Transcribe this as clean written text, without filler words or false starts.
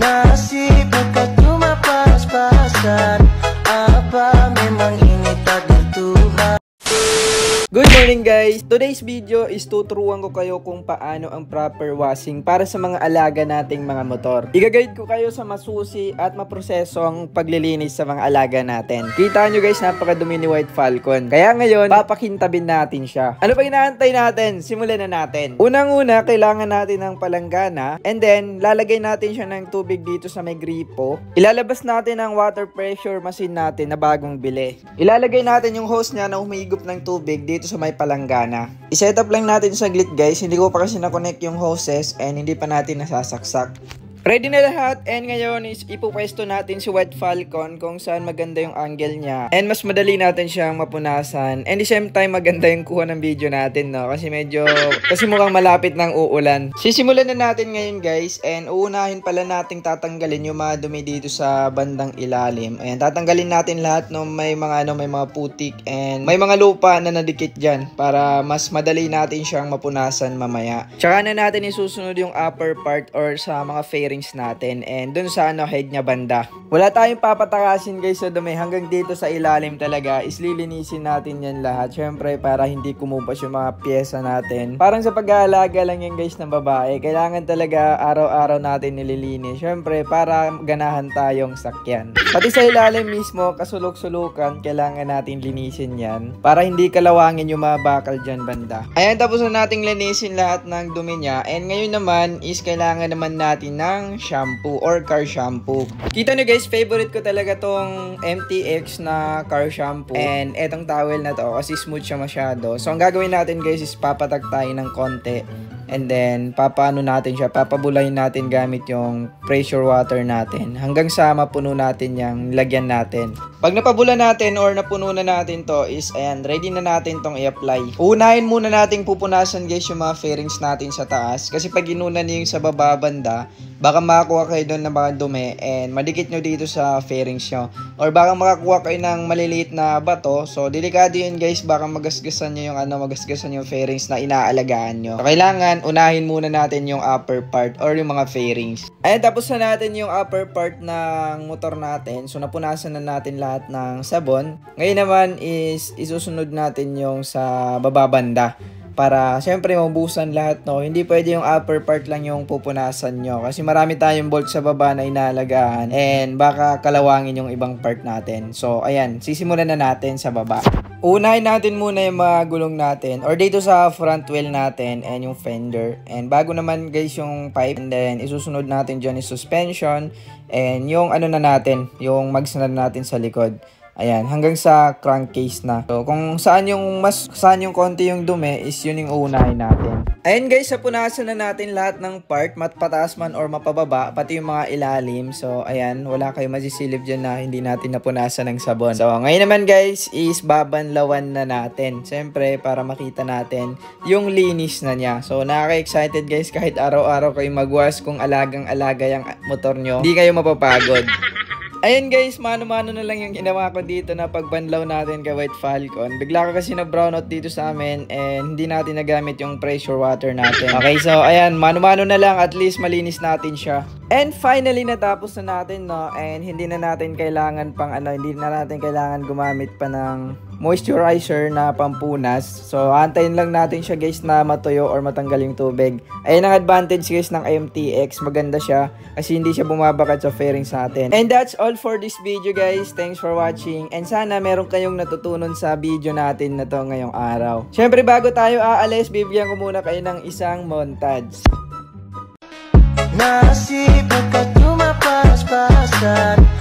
Nasibuk at lumapas-pasan. Apa memang ini takdir Tuhan. Good morning guys! Today's video is tuturuan ko kayo kung paano ang proper washing para sa mga alaga nating mga motor. Iga-guide ko kayo sa masusi at maproseso ang paglilinis sa mga alaga natin. Kita nyo guys, napakadumi ni White Falcon. Kaya ngayon, papakintabin natin siya. Ano pa inaantay natin? Simulan na natin. Unang-una, kailangan natin ng palanggana and then lalagay natin siya ng tubig dito sa may gripo. Ilalabas natin ang water pressure machine natin na bagong bili. Ilalagay natin yung hose niya na humigop ng tubig dito sa may palanggana. I-set up lang natin saglit guys, hindi ko pa kasi na-connect yung hoses and hindi pa natin nasasaksak. Ready na lahat and ngayon is ipupwesto natin si White Falcon kung saan maganda yung angle niya and mas madali natin siyang mapunasan and the same time maganda yung kuha ng video natin, no? Kasi mukhang malapit ng uulan. Sisimulan na natin ngayon guys and uunahin pala nating tatanggalin yung mga dumi dito sa bandang ilalim. Ayan, tatanggalin natin lahat no, may mga putik and may mga lupa na nadikit dyan para mas madali natin siyang mapunasan mamaya. Tsaka na natin isusunod yung upper part or sa mga fairing natin and dun sa head niya banda. Wala tayong papatakasin guys sa dumi, hanggang dito sa ilalim talaga is lilinisin natin yan lahat. Syempre para hindi kumupas yung mga pyesa natin. Parang sa pag-aalaga lang yan guys ng babae, kailangan talaga araw-araw natin nililinis. Syempre para ganahan tayong sakyan. Pati sa ilalim mismo, kasulok-sulukan, kailangan natin linisin yan para hindi kalawangin yung mga bakal dyan banda. Ayan, tapos na nating linisin lahat ng dumi niya and ngayon naman is kailangan naman natin ng shampoo or car shampoo. Kita nyo guys, favorite ko talaga tong MTX na car shampoo and etong towel na to kasi smooth siya masyado. So ang gagawin natin guys is papatak tayo ng konti and then papabulahin natin gamit yung pressure water natin hanggang sa mapuno natin yung lagyan natin. Pag napabula natin or napuno na natin to is ayan, ready na natin tong i-apply. Unahin muna nating pupunasan guys yung mga fairings natin sa taas kasi pag inunan niyo yung sa baba banda, baka makakuha kayo doon ng mga dumi and madikit nyo dito sa fairings nyo. Or baka makakuha kayo ng maliliit na bato. So, delikado yun guys. Baka magasgasan nyo yung fairings na inaalagaan nyo. So, kailangan unahin muna natin yung upper part or yung mga fairings. Ayan, tapos na natin yung upper part ng motor natin. So, napunasan na natin lahat ng sabon. Ngayon naman is isusunod natin yung sa bababanda. Para syempre mabusan lahat, no. Hindi pwede yung upper part lang yung pupunasan nyo kasi marami tayong bolt sa baba na inaalagaan and baka kalawangin yung ibang part natin. So ayan, sisimulan na natin sa baba. Unahin natin muna yung mga gulong natin or dito sa front wheel natin and yung fender. And bago naman guys yung pipe and then isusunod natin dyan yung suspension and yung yung mags na natin sa likod. Ayan, hanggang sa crankcase na. So, kung saan yung konti yung dumi is yun yung uunahin natin. Ayan guys, punasan na natin lahat ng part, mapataas man or mapababa, pati yung mga ilalim. So, ayan, wala kayong masisilip dyan na hindi natin napunasan ng sabon. So, ngayon naman guys, is babanlawan na natin. Siyempre, para makita natin yung linis na niya. So, nakaka-excited guys, kahit araw-araw kayo magwash kung alagang-alaga yung motor nyo, hindi kayo mapapagod. Ayan guys, mano-mano na lang yung ginawa ko dito na pagbanlaw natin kay White Falcon. Bigla ka kasi na brownout dito sa amin and hindi natin nagamit yung pressure water natin. Okay, so ayan, mano-mano na lang, at least malinis natin siya. And finally, natapos na natin, no? And hindi na natin kailangan gumamit pa ng moisturizer na pampunas. So, antayin lang natin siya guys na matuyo or matanggal yung tubig. Ayun ang advantage guys ng MTX. Maganda siya kasi hindi siya bumabakat sa fairings natin. And that's all for this video guys. Thanks for watching. And sana meron kayong natutunan sa video natin na to ngayong araw. Syempre bago tayo aalis, bibigyan ko muna kayo ng isang montage. Nasibuk at lumapas-pasan.